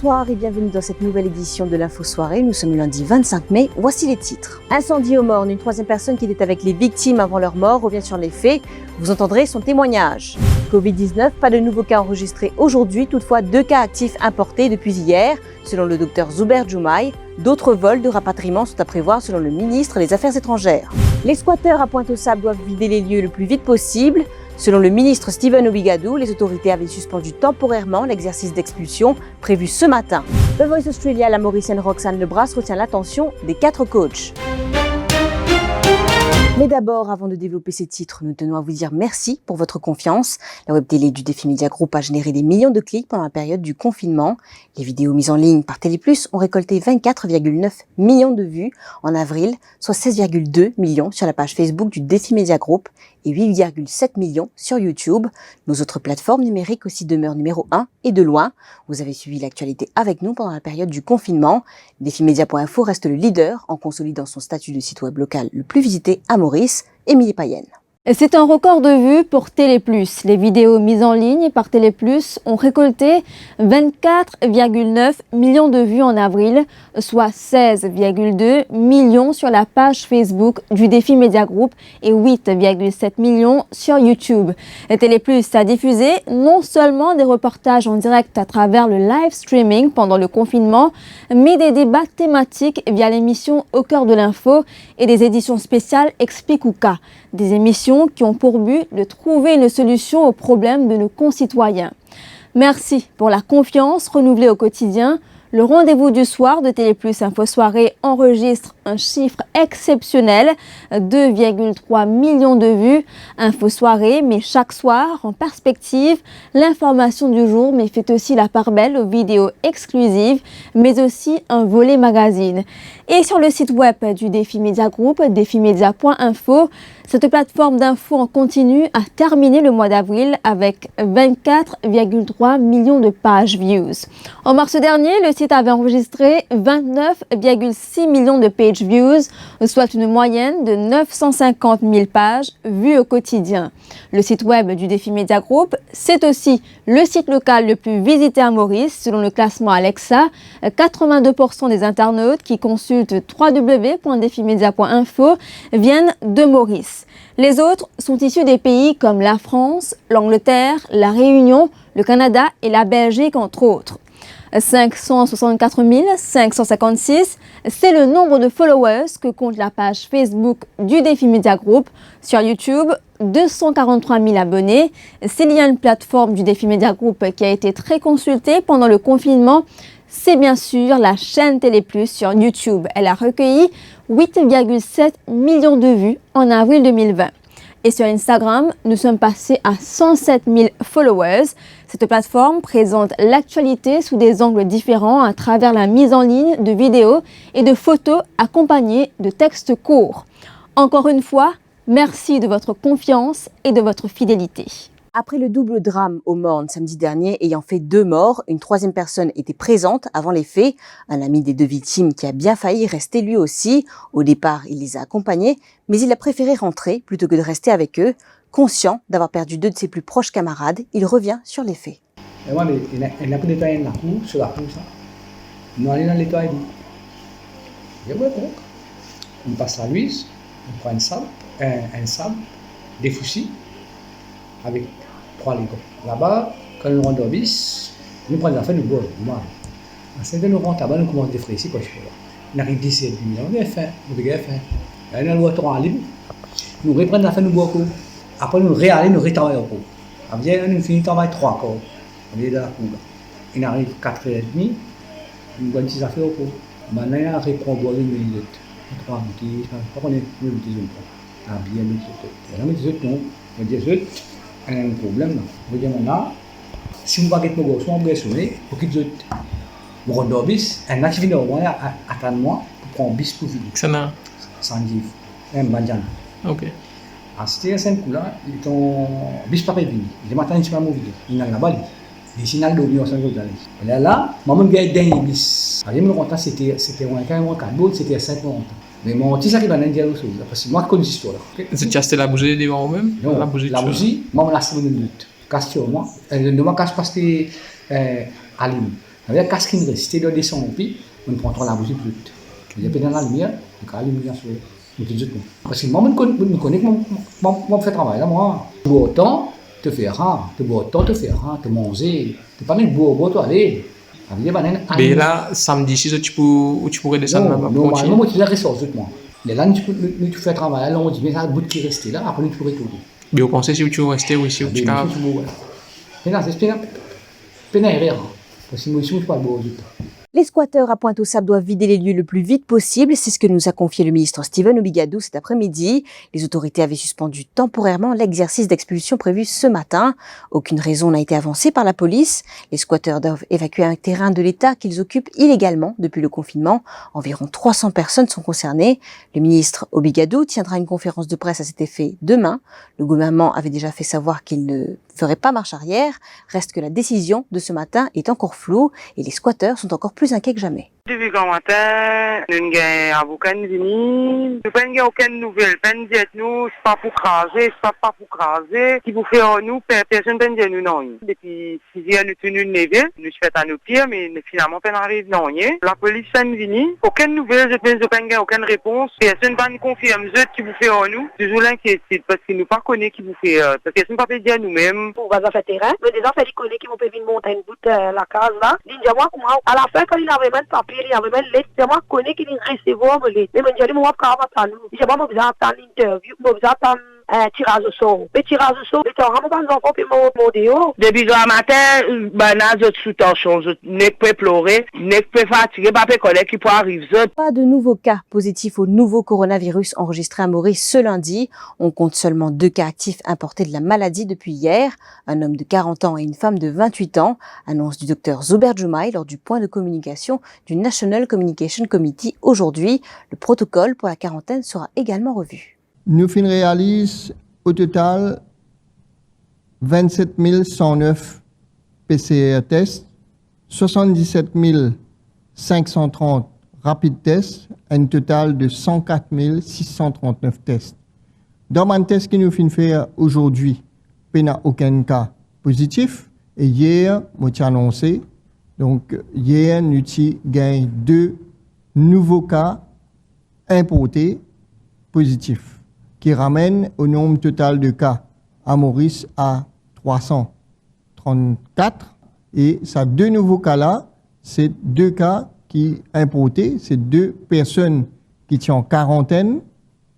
Bonsoir et bienvenue dans cette nouvelle édition de l'Info Soirée. Nous sommes le lundi 25 mai. Voici les titres. Incendie aux mornes. Une troisième personne qui était avec les victimes avant leur mort revient sur les faits. Vous entendrez son témoignage. Covid-19, pas de nouveaux cas enregistrés aujourd'hui. Toutefois, 2 cas actifs importés depuis hier, selon le docteur Zuber Joumaï. D'autres vols de rapatriement sont à prévoir selon le ministre des Affaires étrangères. Les squatteurs à Pointe-aux-Sables doivent vider les lieux le plus vite possible. Selon le ministre Steven Obigadou, les autorités avaient suspendu temporairement l'exercice d'expulsion prévu ce matin. The Voice Australia, la Mauricienne Roxane Lebras retient l'attention des 4 coachs. Mais d'abord, avant de développer ces titres, nous tenons à vous dire merci pour votre confiance. La web télé du Défi Média Group a généré des millions de clics pendant la période du confinement. Les vidéos mises en ligne par Télé+ ont récolté 24,9 millions de vues en avril, soit 16,2 millions sur la page Facebook du Défi Média Group et 8,7 millions sur YouTube. Nos autres plateformes numériques aussi demeurent numéro 1 et de loin. Vous avez suivi l'actualité avec nous pendant la période du confinement. Défimedia.info reste le leader en consolidant son statut de site web local le plus visité à Maurice. Émilie Payenne. C'est un record de vues pour Télé+. Les vidéos mises en ligne par Télé+ ont récolté 24,9 millions de vues en avril, soit 16,2 millions sur la page Facebook du Défi Média Group et 8,7 millions sur YouTube. Télé+ a diffusé non seulement des reportages en direct à travers le live streaming pendant le confinement, mais des débats thématiques via l'émission Au cœur de l'info et des éditions spéciales Explique ou Cas. Des émissions qui ont pour but de trouver une solution aux problèmes de nos concitoyens. Merci pour la confiance renouvelée au quotidien. Le rendez-vous du soir de Télé+ Info Soirée enregistre un chiffre exceptionnel, 2,3 millions de vues. Info Soirée met chaque soir en perspective l'information du jour, mais fait aussi la part belle aux vidéos exclusives, mais aussi un volet magazine. Et sur le site web du Défi Média Group, défimedia.info, cette plateforme d'infos en continu a terminé le mois d'avril avec 24,3 millions de pages views. En mars dernier, le site avait enregistré 29,6 millions de page views, soit une moyenne de 950 000 pages vues au quotidien. Le site web du Défi Média Group, c'est aussi le site local le plus visité à Maurice, selon le classement Alexa. 82% des internautes qui consultent www.defimedia.info viennent de Maurice. Les autres sont issus des pays comme la France, l'Angleterre, la Réunion, le Canada et la Belgique, entre autres. 564 556, c'est le nombre de followers que compte la page Facebook du Défi Média Group. Sur YouTube, 243 000 abonnés. S'il y a une plateforme du Défi Média Group qui a été très consultée pendant le confinement, c'est bien sûr la chaîne Télé+ sur YouTube. Elle a recueilli 8,7 millions de vues en avril 2020. Et sur Instagram, nous sommes passés à 107 000 followers. Cette plateforme présente l'actualité sous des angles différents à travers la mise en ligne de vidéos et de photos accompagnées de textes courts. Encore une fois, merci de votre confiance et de votre fidélité. Après le double drame aux Mornes samedi dernier ayant fait 2 morts, une troisième personne était présente avant les faits. Un ami des 2 victimes qui a bien failli rester lui aussi. Au départ, il les a accompagnés, mais il a préféré rentrer plutôt que de rester avec eux. Conscient d'avoir perdu 2 de ses plus proches camarades, il revient sur les faits. Il a pris nettoyer la cour, sur la cour, ça. Nous allons dans nettoyer. Et ouais, donc, on passe à Louise, on prend un sable, des fousilles, avec 3 légons. Là-bas, quand nous rentrons au bis, nous prenons la fin, nous boivons. C'est de nous rentrer là-bas, nous commençons à défrayer ici, quoi, je fais là. On arrive 17 minutes, on a faim, on a faim. Là, nous allons en libre, nous reprenons la fin, nous boivons. Après, nous réallons, nous retravaillons au cours. Après, nous finissons de travailler 3 corps. On est dans la cour. Il arrive 4h30, nous avons 10 affaires au cours. Maintenant, on reprend boire 1 minute. 3 minutes, pas qu'on est 1 minute. Ah, bien, nous sommes. On dit, il y a un problème. Je dis maintenant, si vous ne pouvez pas me gosser, vous sonner, pour qu'ils aient un bis, un activité au moins, attends-moi pour prendre un bis pour venir. Ça n'a. Sans dire, un banjan. Ok. À ce coup-là, ils ont bis pas venu. Les matins, ils sont pas mauvais. Ils n'ont pas les signaux de l'Union Saint-Jean. Là, maman m'a dit un bis. Alors, je me rends c'était un 4 bouts, c'était 5 ans. Mais mon petit sac, il va en dire aussi. Parce que moi, je connais l'histoire. C'est tu as acheté la bougie devant vous-même? Non, la bougie, moi, je l'ai acheté une minute. Casse sur moi. Ne me cache pas que c'est Alim. Avec la casque qui reste, de descendre au pied, on prend trop la bougie plus vite. Il y a pas dans la lumière, on a la lumière sur le petit jeton. Parce que moi, je connais que mon fait travail là, moi. Tu bois autant, te faire rare, tu bois autant, te faire rare, te manger. Tu pas même boire, toi aller. Mais là, samedi, si tu pourrais descendre là-bas. Normalement, moi, tu les ressources, moi. Mais là, tu fais travail là, on dit, mais là, le bout qui reste là, après, tu pourrais retourner. Mais vous pensez si tu restes ou si tu as. Mais là, c'est peine aérien. Parce que moi, je ne suis pas beau. Les squatteurs à Pointe-aux-Sables doivent vider les lieux le plus vite possible. C'est ce que nous a confié le ministre Steven Obigadou cet après-midi. Les autorités avaient suspendu temporairement l'exercice d'expulsion prévu ce matin. Aucune raison n'a été avancée par la police. Les squatteurs doivent évacuer un terrain de l'État qu'ils occupent illégalement depuis le confinement. Environ 300 personnes sont concernées. Le ministre Obigadou tiendra une conférence de presse à cet effet demain. Le gouvernement avait déjà fait savoir qu'il ne ferait pas marche arrière. Reste que la décision de ce matin est encore floue et les squatteurs sont encore plus inquiets que jamais. Depuis quand matin, nous n'avons avocat venu, nous n'avons aucune nouvelle, nous disons c'est pas pour craser, c'est pas pour craser, qui vous fait nous, personne ne dit nous non. Depuis 6 ans, nous tenons une neve, nous faisons à nos pieds, mais finalement, pas n'arrive non. La police est venue, aucune nouvelle, je pense pas aucune réponse, personne ne nous confirme, qui vous fait nous, toujours l'inquiétude, parce que nous pas connaissons qui vous fait, parce que personne ne peut dire nous-mêmes. On va faire terrain, mais des enfants qui connaissent qui vont venir monter une bout la case là, ils disent moi, à la fin, quand il avait même papier, il y avait même lettre, c'est moi qui connais qu'il recevoir me lettre. Mais je dis, moi, quand on va nous, je moi, besoin d'attendre l'interview, besoin d'attendre un tirage au sort. Le tirage au sort, c'est vraiment pas un enfant puis mon déo. Depuis le matin, ben, nous autres sous tension, n'est pas pleurer, n'est pas fatigué, pas connaître qui peut arriver. Pas de nouveaux cas positifs au nouveau coronavirus enregistrés à Maurice ce lundi. On compte seulement 2 cas actifs importés de la maladie depuis hier. Un homme de 40 ans et une femme de 28 ans. Annonce du docteur Zoubert Joumaï lors du point de communication du National Communication Committee aujourd'hui. Le protocole pour la quarantaine sera également revu. Nous réalisons au total 27 109 PCR tests, 77 530 rapid tests, un total de 104 639 tests. Dans mon test que nous faisons aujourd'hui, il n'y a aucun cas positif. Et hier, nous avons annoncé, donc hier, nous avons gagné 2 nouveaux cas importés positifs, qui ramène au nombre total de cas à Maurice à 334. Et ces 2 nouveaux cas-là, c'est 2 cas qui importés, c'est 2 personnes qui sont en quarantaine,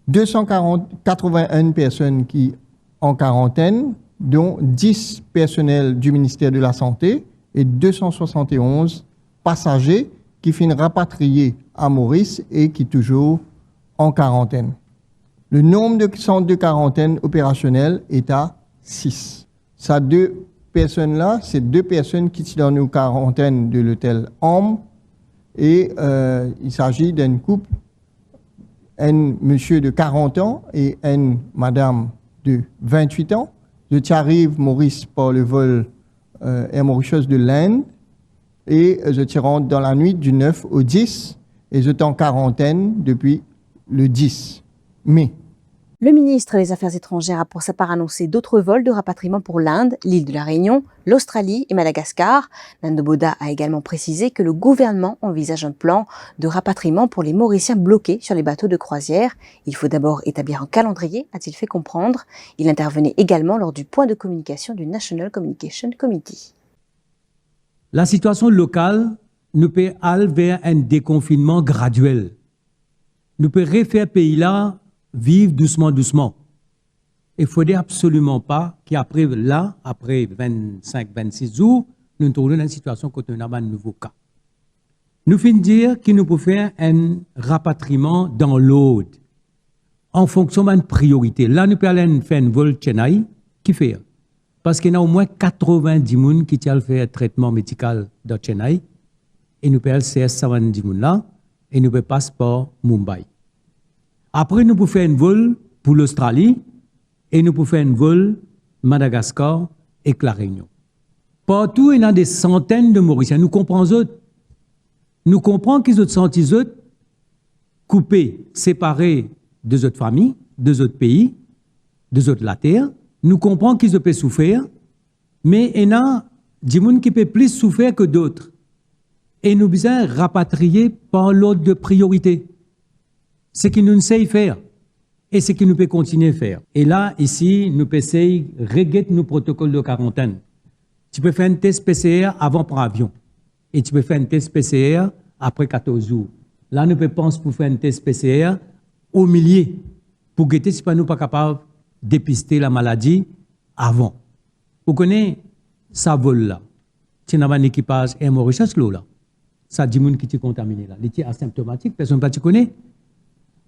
281 personnes qui en quarantaine, dont 10 personnels du ministère de la Santé et 271 passagers qui finissent rapatriés à Maurice et qui sont toujours en quarantaine. Le nombre de centres de quarantaine opérationnels est à 6. Ces 2 personnes-là, c'est 2 personnes qui sont dans nos quarantaines de l'hôtel Homme. Et il s'agit d'un couple, un monsieur de 40 ans et une madame de 28 ans. Je arrive Maurice par le vol Air Mauritius de l'Inde et je rentre dans la nuit du 9 au 10 et je suis en quarantaine depuis le 10 mai. Le ministre des Affaires étrangères a pour sa part annoncé d'autres vols de rapatriement pour l'Inde, l'île de la Réunion, l'Australie et Madagascar. Nando Boda a également précisé que le gouvernement envisage un plan de rapatriement pour les Mauriciens bloqués sur les bateaux de croisière. Il faut d'abord établir un calendrier, a-t-il fait comprendre. Il intervenait également lors du point de communication du National Communication Committee. La situation locale nous peut aller vers un déconfinement graduel. Nous peut refaire pays là vivre doucement, doucement. Il ne faudrait absolument pas qu'après 25-26 jours, nous nous trouvions dans une situation où nous avons un nouveau cas. Nous finissons dire qu'il nous peut faire un rapatriement dans l'autre, en fonction d'une priorité. Là, nous pouvons faire un vol Chennai, qui fait? Parce qu'il y a au moins 90 personnes qui ont fait un traitement médical dans Chennai, et nous pouvons faire 70 personnes là, et nous pouvons passer par Mumbai. Après, nous pouvons faire un vol pour l'Australie et nous pouvons faire un vol Madagascar et la Réunion. Partout, il y a des centaines de Mauriciens. Nous comprenons eux. Nous comprenons qu'ils ont senti eux coupés, séparés de autres familles, de autres pays, de autres la terre. Nous comprenons qu'ils peuvent souffrir, mais il y a des gens qui peuvent plus souffrir que d'autres. Et nous besoin rapatrier par l'ordre de priorité. Ce que nous savons faire et ce que nous pouvons continuer à faire. Et là, ici, nous pouvons essayer de régler nos protocoles de quarantaine. Tu peux faire un test PCR avant pour avion. Et tu peux faire un test PCR après 14 jours. Là, nous pouvons penser pour faire un test PCR au milieu, pour guetter si nous pas capable de dépister la maladie avant. Vous connaissez ça vol là. Tu as un équipage et un Mauritius là. Ça dit moun qui est contaminé là. Il est asymptomatique, personne ne connaît.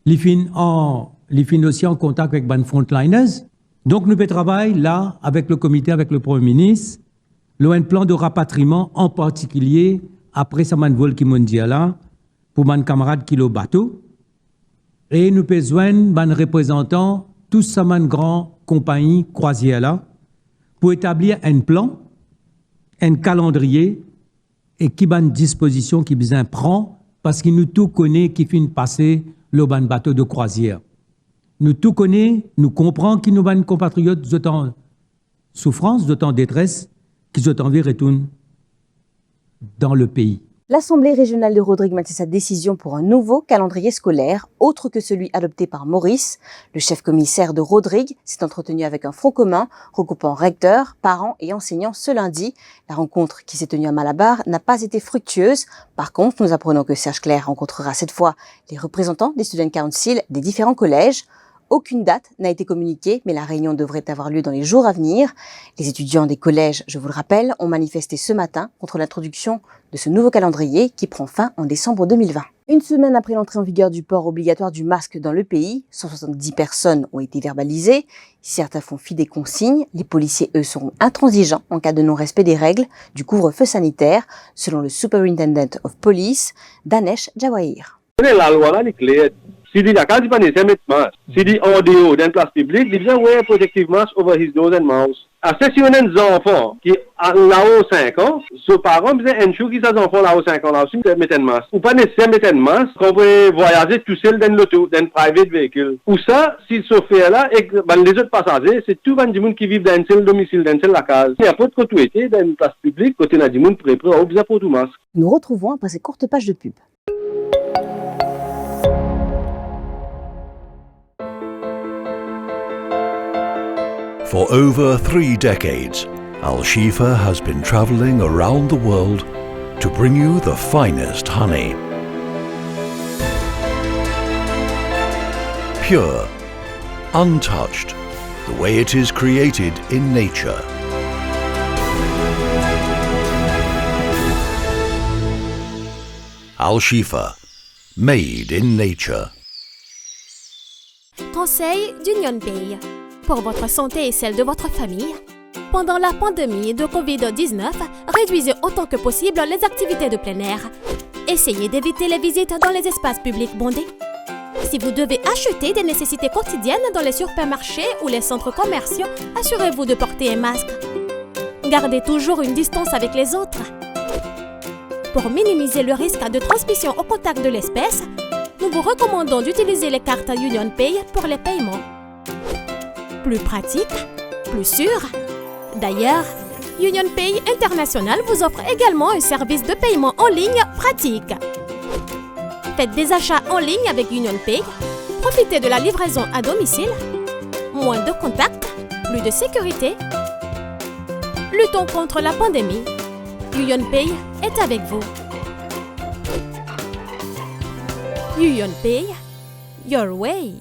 Les fins aussi en contact avec les frontliners. Donc nous pouvons travailler là avec le comité, avec le Premier ministre, un plan de rapatriement en particulier après ce vol qui m'a dit là pour mes camarades qui le bateau. Et nous pouvons joindre les représentants tous ces grandes compagnies croisières là pour établir un plan, un calendrier et qui une disposition qui besoin prend parce que nous tout connaissons qui finit passer le bateau de croisière. Nous tout connaissons, nous comprenons que nous avons compatriotes d'autant souffrance, d'autant détresse, qu'ils ont envie de retourner dans le pays. L'Assemblée régionale de Rodrigue a pris sa décision pour un nouveau calendrier scolaire, autre que celui adopté par Maurice. Le chef commissaire de Rodrigue s'est entretenu avec un front commun regroupant recteurs, parents et enseignants ce lundi. La rencontre qui s'est tenue à Malabar n'a pas été fructueuse. Par contre, nous apprenons que Serge Clair rencontrera cette fois les représentants des Student Council des différents collèges. Aucune date n'a été communiquée, mais la réunion devrait avoir lieu dans les jours à venir. Les étudiants des collèges, je vous le rappelle, ont manifesté ce matin contre l'introduction de ce nouveau calendrier qui prend fin en décembre 2020. Une semaine après l'entrée en vigueur du port obligatoire du masque dans le pays, 170 personnes ont été verbalisées. Si certains font fi des consignes, les policiers, eux, seront intransigeants en cas de non-respect des règles du couvre-feu sanitaire, selon le Superintendent of Police, Danesh Jawahir. La loi là, elle est claire. Si il y a quand il pas nécessairement masque, si il en dehors d'une place publique, il vient wear protective mask over his nose and mouth. Assez si on a des enfants qui là-haut 5 ans, ses parents besoin ensure qu'ils ces enfants là-haut 5 ans là aussi mettent un masque. Ou pas nécessairement mettre un masque, qu'on peut voyager tout seul dans l'auto, dans un private véhicule. Ou ça, si ce fait là, et les autres passagers, c'est tout le monde qui vivent dans un seul domicile, dans une seule case. Il n'y a pas de côté dans une place publique, côté n'a du monde prêt à besoin pour tout masque. Nous retrouvons après ces courtes pages de pub. For over 3 decades, Al Shifa has been traveling around the world to bring you the finest honey. Pure, untouched, the way it is created in nature. Al Shifa, made in nature. Conseil d'Union Pay. Pour votre santé et celle de votre famille, pendant la pandémie de Covid-19, réduisez autant que possible les activités de plein air. Essayez d'éviter les visites dans les espaces publics bondés. Si vous devez acheter des nécessités quotidiennes dans les supermarchés ou les centres commerciaux, assurez-vous de porter un masque. Gardez toujours une distance avec les autres. Pour minimiser le risque de transmission au contact de l'espèce, nous vous recommandons d'utiliser les cartes Union Pay pour les paiements. Plus pratique, plus sûr. D'ailleurs, Union Pay International vous offre également un service de paiement en ligne pratique. Faites des achats en ligne avec Union Pay, profitez de la livraison à domicile, moins de contacts, plus de sécurité. Luttons contre la pandémie. Union Pay est avec vous. Union Pay, your way.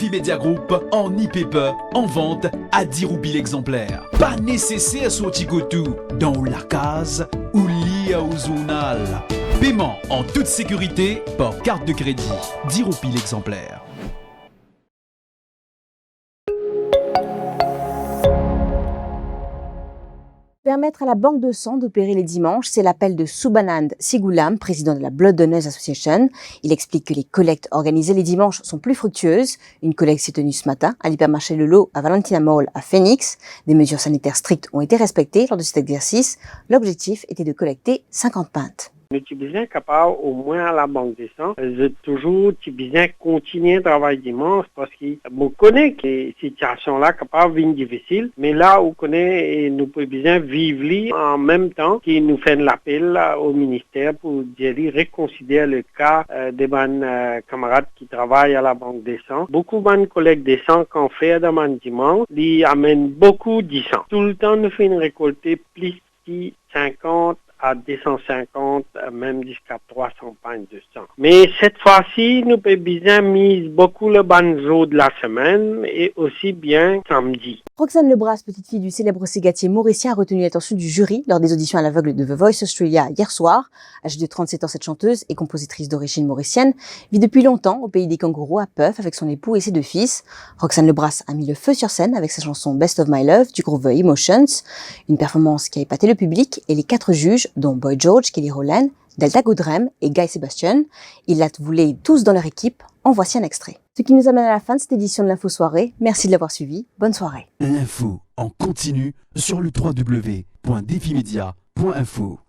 Media Group en e-paper en vente à 10 roupies l'exemplaire. Pas nécessaire sortir tout dans la case ou lié au journal. Paiement en toute sécurité par carte de crédit. 10 roupies l'exemplaire. Permettre à la banque de sang d'opérer les dimanches, c'est l'appel de Subhanand Sigulam, président de la Blood Donors Association. Il explique que les collectes organisées les dimanches sont plus fructueuses. Une collecte s'est tenue ce matin à l'hypermarché Le Lot à Valentina Mall à Phoenix. Des mesures sanitaires strictes ont été respectées lors de cet exercice. L'objectif était de collecter 50 pintes. Nous sommes bien capables, au moins à la banque des sangs, de toujours bien continuer à travailler dimanche parce que je connais que les situations-là capables de difficiles, mais là, on connaît et nous pouvons bien vivre en même temps que nous faisons l'appel au ministère pour dire reconsidérer le cas des camarades qui travaillent à la banque des sangs. Beaucoup de collègues des sangs qu'on fait dans le dimanche, ils amènent beaucoup de sang. Tout le temps, nous faisons récolter plus de 50 à 250, même jusqu'à 300 pintes de sang. Mais cette fois-ci, nous pouvons bien mise beaucoup le banjo de la semaine et aussi bien samedi. Roxane Lebras, petite fille du célèbre cégatier mauricien, a retenu l'attention du jury lors des auditions à l'aveugle de The Voice Australia hier soir. Âgée de 37 ans, cette chanteuse et compositrice d'origine mauricienne vit depuis longtemps au pays des kangourous à Perth avec son époux et ses 2 fils. Roxane Lebras a mis le feu sur scène avec sa chanson Best of My Love du groupe The Emotions, une performance qui a épaté le public et les 4 juges, dont Boy George, Kelly Rowland, Delta Goodrem et Guy Sebastian. Ils la voulaient tous dans leur équipe. En voici un extrait. Ce qui nous amène à la fin de cette édition de l'Info Soirée. Merci de l'avoir suivi. Bonne soirée. L'info en continu sur le www.defimedia.info.